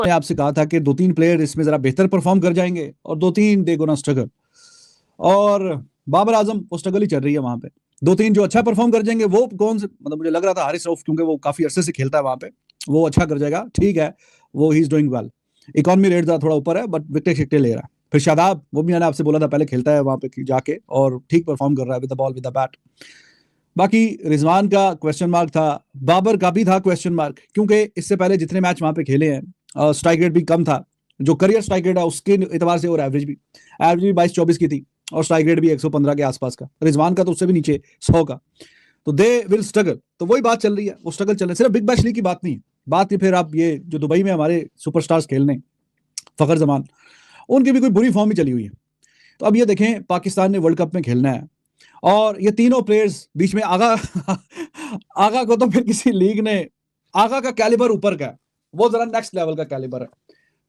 मैंने आपसे कहा था कि 2-3 प्लेयर इसमें जरा बेहतर परफॉर्म कर जाएंगे और 2-3 दे गोना स्ट्रगल। और बाबर आजम वो स्ट्रगल ही चल रही है वहां पे। 2-3 जो अच्छा परफॉर्म कर जाएंगे वो कौन से, मतलब मुझे लग रहा था हारिस रऊफ, क्योंकि वो काफी अरसे से खेलता है वहां पे, वो अच्छा कर जाएगा, ठीक है, वो he is doing well. Economy rate थोड़ा ऊपर है बट विकेट शिकटे ले रहा है। फिर शादाब, वो भी मैंने आपसे बोला था पहले, खेलता है वहां पे जाके और ठीक परफॉर्म कर रहा है with the ball with the bat. बाकी रिजवान का क्वेश्चन मार्क था, बाबर का भी था क्वेश्चन मार्क, क्योंकि इससे पहले जितने मैच वहां पे खेले हैं स्ट्राइक रेट भी कम था, जो करियर स्ट्राइक रेट है उसके एतबार से, और एवरेज भी 22-24 की थी, और स्ट्राइक रेट भी 115 के आसपास का। रिजवान का तो उससे भी नीचे 100 का। तो दे विल स्ट्रगल, तो वही बात चल रही है, वो स्ट्रगल चल रही है। सिर्फ बिग बैश लीग की बात नहीं, बात ही फिर आप ये जो दुबई में हमारे सुपरस्टार्स खेलने, फखर जमान, उनकी भी कोई बुरी फॉर्म ही चली हुई है। तो अब ये देखें, पाकिस्तान ने वर्ल्ड कप में खेलना है और ये तीनों प्लेयर्स बीच में आगा आगा को तो फिर किसी लीग ने, आगा का कैलिबर ऊपर का है, वो जरा नेक्स्ट लेवल का कैलिबर है।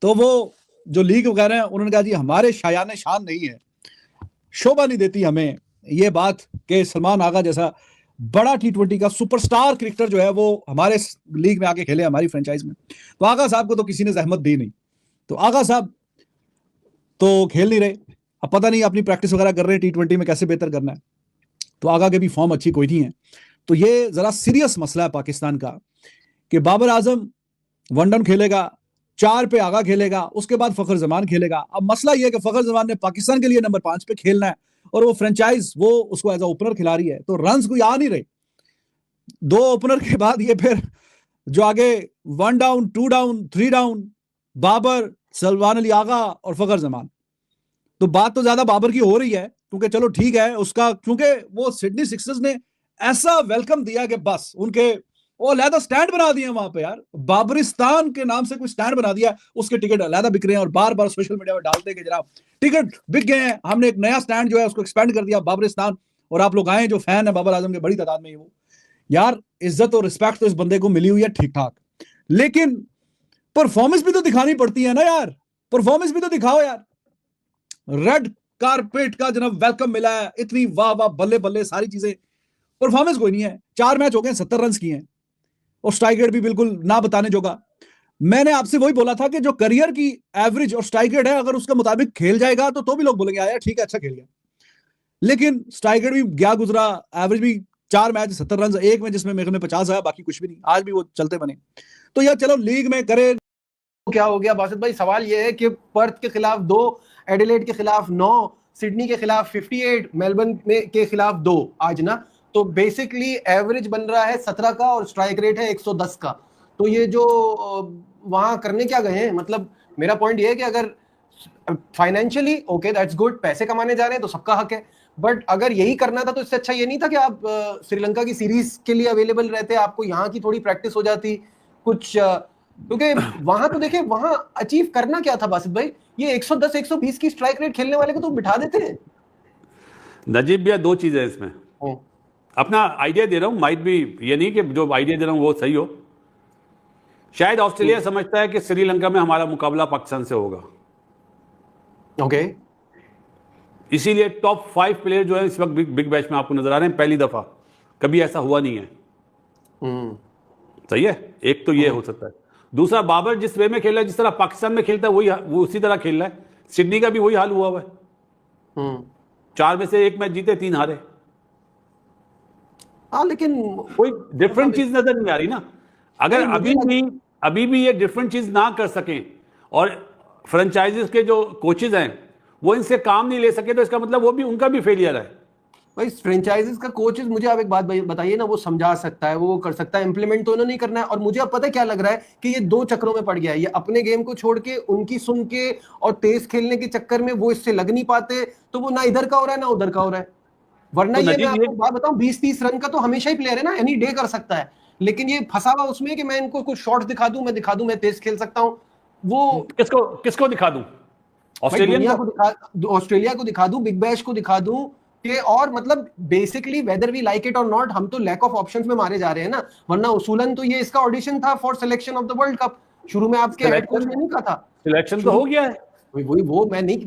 तो वो जो लीग वगैरह है, उन्होंने कहा जी हमारे शायान शान नहीं है, शोभा नहीं देती हमें ये बात कि सलमान आगा जैसा बड़ा T20 का सुपरस्टार क्रिकेटर जो है वो हमारे लीग में आके खेले, हमारी फ्रेंचाइज में। तो आगा साहब को तो किसी ने जहमत दी नहीं, तो आगा साहब तो खेल नहीं रहे। अब पता नहीं अपनी प्रैक्टिस वगैरह कर रहे हैं T20 में कैसे बेहतर करना है। तो आगा के भी फॉर्म अच्छी कोई नहीं है। तो ये जरा सीरियस मसला है पाकिस्तान का कि बाबर आजम वनडन खेलेगा, 4 पे आगा खेलेगा, उसके बाद फखर जमान खेलेगा। अब मसला यह है कि फखर जमान ने पाकिस्तान के लिए नंबर 5 पे खेलना है और वो फ्रेंचाइज वो उसको एज अ ओपनर खिला रही है, तो रन्स कोई आ नहीं रहे। 2 ओपनर के बाद ये फिर जो आगे 1 down 2 down 3 down, Babar, Salman Ali Agha और फखर जमान। तो बात तो ज्यादा बाबर की हो रही है, क्योंकि चलो ठीक है उसका, क्योंकि वो सिडनी सिक्सर्स ने ऐसा वेलकम दिया कि बस उनके वो अलहदा स्टैंड बना दिए वहां पे यार, बाबरिस्तान के नाम से कोई स्टैंड बना दिया, उसके टिकट अलहदा बिक रहे हैं और बार बार सोशल मीडिया में डालते हैं कि जनाब टिकट बिक गए हैं, हमने एक नया स्टैंड जो है उसको एक्सपेंड कर दिया बाबरिस्तान, और आप लोग आए जो फैन है बाबर आजम के बड़ी तादाद में। वो यार इज्जत और रिस्पेक्ट तो इस बंदे को मिली हुई है ठीक ठाक, लेकिन परफॉर्मेंस भी तो दिखानी पड़ती है ना यार, परफॉर्मेंस भी तो दिखाओ यार। रेड कारपेट का जनाब वेलकम मिला है, इतनी वाह वाह बल्ले बल्ले सारी चीजें, परफॉर्मेंस कोई नहीं है। 4 मैच हो गए, 70 रन किए हैं और स्ट्राइक रेट भी बिल्कुल ना बताने जोगा। मैंने आपसे वही बोला था कि जो करियर की एवरेज और स्ट्राइक रेट है, अगर उसके मुताबिक खेल जाएगा तो भी लोग बोलेंगे यार ठीक है अच्छा खेल गया, लेकिन स्ट्राइक रेट भी गया गुजरा, एवरेज भी 4 मैच 70 रन, एक में जिसमें मेरे में 50 आया, बाकी कुछ भी नहीं, आज भी वो चलते बने। तो यार चलो लीग में करे क्या हो गया बासित भाई, सवाल ये है कि पर्थ के खिलाफ 2, एडिलेड के खिलाफ 9, सिडनी के खिलाफ 58, मेलबर्न में के खिलाफ 2 आज ना, तो बेसिकली एवरेज बन रहा है 17 का और स्ट्राइक रेट है 110 का। तो ये जो वहां करने क्या गए हैं, मतलब मेरा पॉइंट ये है कि अगर फाइनेंशियली ओके दैट्स गुड, पैसे कमाने जा रहे हैं तो सबका हक है, बट अगर यही करना था तो इससे अच्छा ये नहीं था कि आप श्रीलंका की सीरीज के लिए अवेलेबल रहते, आपको यहाँ की थोड़ी प्रैक्टिस हो जाती कुछ, क्योंकि वहां तो देखिए वहां अचीव करना क्या था बासित भाई, ये 110 120 की स्ट्राइक रेट खेलने वाले को तो बिठा देते हैं। नजीब भैया 2 चीजें इसमें, अपना आइडिया दे रहा हूं, माइट भी ये नहीं कि जो आइडिया दे रहा हूं वो सही हो। शायद ऑस्ट्रेलिया समझता है कि श्रीलंका में हमारा मुकाबला पाकिस्तान से होगा, ओके, इसीलिए टॉप 5 प्लेयर जो है इस वक्त बिग बैश में आपको नजर आ रहे हैं, पहली दफा, कभी ऐसा हुआ नहीं है। सही है, एक तो ये हो सकता है। दूसरा, बाबर जिस वे में खेल रहा है, जिस तरह पाकिस्तान में खेलता है वही वो उसी तरह खेल रहा है। सिडनी का भी वही हाल हुआ है, 4 में से 1 मैच जीते 3 हारे। हाँ लेकिन कोई डिफरेंट चीज नजर नहीं आ रही ना। अगर अभी भी ये डिफरेंट चीज ना कर सकें और फ्रेंचाइजीज के जो कोचेज हैं वो इनसे काम नहीं ले सके, तो इसका मतलब वो भी उनका भी फेलियर है भाई। फ्रेंचाइजीज का कोचेज, मुझे आप एक बात बताइए ना, वो समझा सकता है, वो कर सकता है, इंप्लीमेंट तो उन्होंने नहीं करना है। और मुझे अब पता है क्या लग रहा है कि ये 2 चक्रों में पड़ गया है, ये अपने गेम को छोड़ के उनकी सुन के और तेज खेलने के चक्कर में वो इससे लग नहीं पाते, तो वो ना इधर का हो रहा है ना उधर का हो रहा है। वरना तो ये मैं आपको बात बताऊं, 20-30 रन का तो हमेशा ही प्लेयर है ना, एनी डे कर सकता है, लेकिन ये फंसा हुआ उसमें कि मैं इनको कुछ शॉट्स दिखा दूं, मैं तेज खेल सकता हूं। वो किसको दिखा दूं? ऑस्ट्रेलिया को दिखा दूं, बिग बैश को दिखा दूं कि, और मतलब basically whether we like it और नॉट, हम तो लैक ऑफ ऑप्शंस में मारे जा रहे हैं ना। वरना उसूलन तो ये इसका ऑडिशन था for selection of the world cup. शुरू में आपके हेड कोच ने नहीं कहा था, सिलेक्शन तो हो गया है। मैं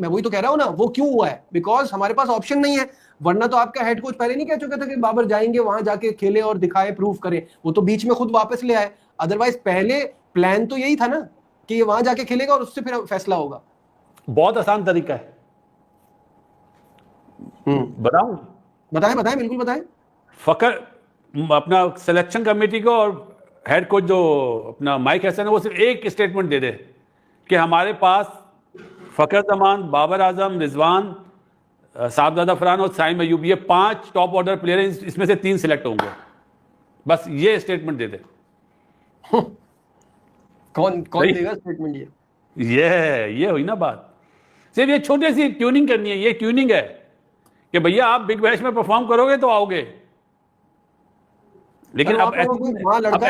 वही तो कह रहा हूं ना, वो क्यों हुआ है, बिकॉज हमारे पास ऑप्शन नहीं है। वरना तो आपका हेड कोच पहले नहीं कह चुका था कि बाबर जाएंगे वहां जाके खेले और दिखाए, प्रूव करें, वो तो बीच में खुद वापस ले आए। अदरवाइज पहले प्लान तो यही था ना, कि ये वहां जाके खेलेगा और उससे फिर फैसला होगा? बहुत आसान तरीका है, बताऊं? बताएं बताएं, बिल्कुल बताएं। फकर अपना सिलेक्शन कमेटी को और हेड कोच जो अपना माइक हसन है वो सिर्फ एक स्टेटमेंट दे दे कि हमारे पास फकर जमान, बाबर आजम, रिजवान, साहबजादा फरहान और साइम अयूब, ये 5 टॉप ऑर्डर प्लेयर हैं, इसमें से 3 सिलेक्ट होंगे। बस ये स्टेटमेंट दे दे। कौन देगा स्टेटमेंट? ये हुई ना बात। सिर्फ ये छोटी सी ट्यूनिंग करनी है, ये ट्यूनिंग है कि भैया आप बिग बैश में परफॉर्म करोगे तो आओगे, लेकिन अब ऐसी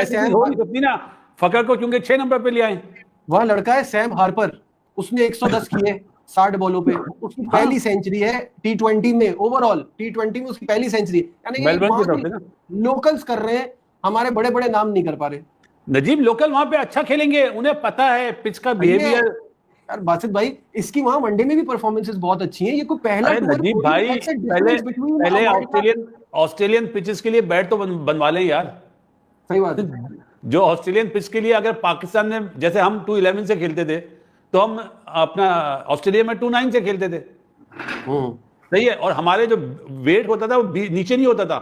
चीज हो नहीं सकती ना। फकर को क्योंकि 6 नंबर पे ले आए, वहां लड़का है सैम हार्पर, उसने 110 किए 60 बॉलों पे, उसकी पहली सेंचुरी है T20 में, ओवरऑल T20 में उसकी पहली सेंचुरी। यानी मेलबर्न की तरफ से ना लोकल्स कर रहे हैं, हमारे बड़े बड़े नाम नहीं कर पा रहे। नजीब लोकल वहां पे अच्छा खेलेंगे, उन्हें पता है पिच का बिहेवियर। यार बासित भाई, इसकी वहां वनडे में भी परफॉर्मेंसेस बहुत अच्छी हैं। ये कोई पहला नजीब भाई पहले ऑस्ट्रेलियन पिचेस के लिए बैट तो बनवा लें यार। सही बात है। जो ऑस्ट्रेलियन पिच के लिए अगर पाकिस्तान ने, जैसे हम 211 से खेलते थे तो हम अपना ऑस्ट्रेलिया में 29 से खेलते थे, सही है, और हमारे जो वेट होता था वो नीचे नहीं होता था,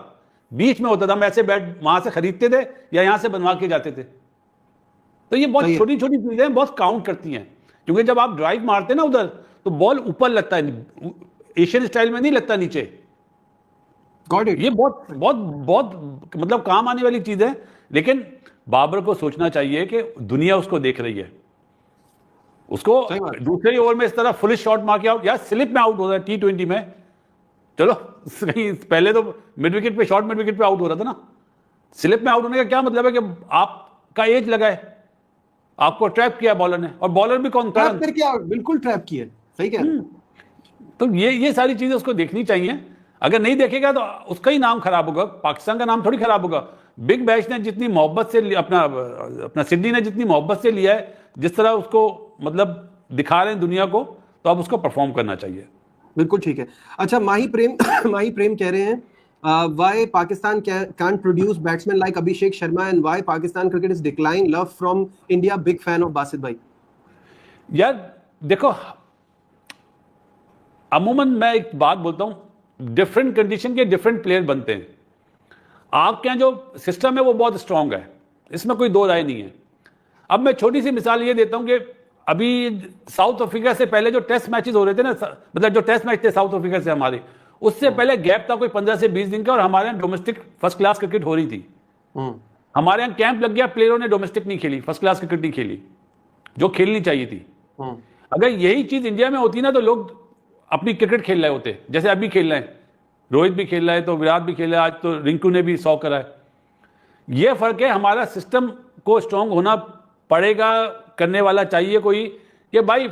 बीच में होता था। हम ऐसे बैट वहां से खरीदते थे या यहां से बनवा के जाते थे। तो ये बहुत छोटी छोटी चीजें बहुत काउंट करती हैं, क्योंकि जब आप ड्राइव मारते हैं ना उधर तो बॉल ऊपर लगता है, एशियन स्टाइल में नहीं लगता नीचे। ये बहुत बहुत बहुत मतलब काम आने वाली चीज है। लेकिन बाबर को सोचना चाहिए कि दुनिया उसको देख रही है, उसको दूसरे ओवर में इस तरह फुल शॉट मार के आउट, या स्लिप में आउट हो रहा है T20 में, चलो पहले तो मिड विकेट पे, शॉर्ट मिड विकेट पे आउट हो रहा था ना। स्लिप में आउट होने का क्या मतलब है कि आपका एज लगा है, आपको ट्रैप किया बॉलर ने, और बॉलर भी कौन ट्रैप करके बिल्कुल ट्रैप किया। सही कह रहे हैं। तो ये सारी चीजें उसको देखनी चाहिए। अगर नहीं देखेगा तो उसका ही नाम खराब होगा, पाकिस्तान का नाम थोड़ी खराब होगा। बिग बैश ने जितनी मोहब्बत से अपना सिडनी ने जितनी मोहब्बत से लिया है, जिस तरह उसको मतलब दिखा रहे हैं दुनिया को, तो अब उसको परफॉर्म करना चाहिए। बिल्कुल ठीक है। अच्छा, माही प्रेम कह रहे हैं why Pakistan can't produce batsmen like Abhishek Sharma and why Pakistan cricket is declining. Love from India, big fan of Basit भाई। यार देखो, अमूमन मैं एक बात बोलता हूं, डिफरेंट कंडीशन के डिफरेंट प्लेयर बनते हैं। आपके यहाँ जो सिस्टम है वो बहुत स्ट्रांग है, इसमें कोई दो राय नहीं है। अब मैं छोटी सी मिसाल ये देता हूं कि अभी साउथ अफ्रीका से पहले जो टेस्ट मैचेस हो रहे थे ना, मतलब जो टेस्ट मैच थे साउथ अफ्रीका से हमारे, उससे पहले गैप था कोई 15 से 20 दिन का, और हमारे यहाँ डोमेस्टिक फर्स्ट क्लास क्रिकेट हो रही थी। हमारे यहाँ कैंप लग गया, प्लेयरों ने डोमेस्टिक नहीं खेली, फर्स्ट क्लास क्रिकेट नहीं खेली जो खेलनी चाहिए थी। अगर यही चीज इंडिया में होती ना तो लोग अपनी क्रिकेट खेल रहे होते, जैसे अभी खेल रहे हैं, रोहित भी खेल रहा है तो विराट भी खेल रहा है, आज तो रिंकू ने भी 100 करा है। ये फर्क है, हमारा सिस्टम को स्ट्रांग होना पड़ेगा, करने वाला चाहिए कोई कि भाई